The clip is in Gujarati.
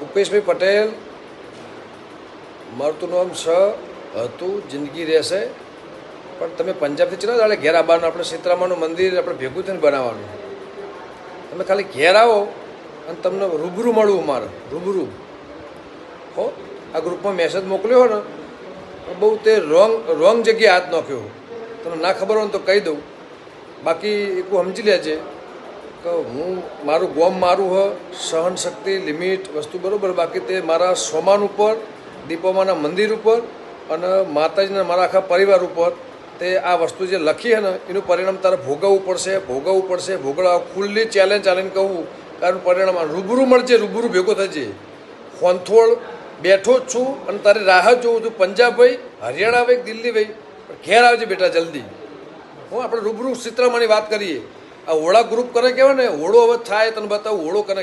ઉપેશભાઈ પટેલ, મારું નામ હતું, જિંદગી રહેશે. પણ તમે પંજાબથી ચલો એટલે ઘેર આવવાનું, આપણે સીતરામાનું મંદિર આપણે ભેગું થઈને બનાવવાનું. તમે ખાલી ઘેર આવો અને તમને રૂબરૂ મળવું, મારે રૂબરૂ હો. આ ગ્રુપમાં મેસેજ મોકલ્યો હોય ને બહુ તે રોંગ જગ્યાએ હાથ નાખ્યો. તમને ના ખબર હોય ને તો કહી દઉં, બાકી એકું સમજી લેજે કે હું મારું ગોમ મારું હ, સહન શક્તિ લિમિટ વસ્તુ બરાબર. બાકી તે મારા સોમાન ઉપર, દીપોમાના મંદિર ઉપર અને માતાજીના મારા આખા પરિવાર ઉપર તે આ વસ્તુ જે લખી છે ને એનું પરિણામ તારે ભોગવવું પડશે. ભોગવવા ખુલ્લી ચેલેન્જ કહું, કારણ પરિણામ રૂબરૂ મળજે, રૂબરૂ ભેગો થજે. ફોનથોડ બેઠો જ છું અને તારી રાહ જોઉં છું. પંજાબ ભાઈ, હરિયાણા ભાઈ, દિલ્હી ભાઈ, ઘેર આવજે બેટા જલ્દી. આપણે રૂબરૂ સીતરામાની વાત કરીએ. આ હોળા ગ્રુપ કરે કહેવાય ને, હોળો હવે થાય તને બતાવું હોળો કરે.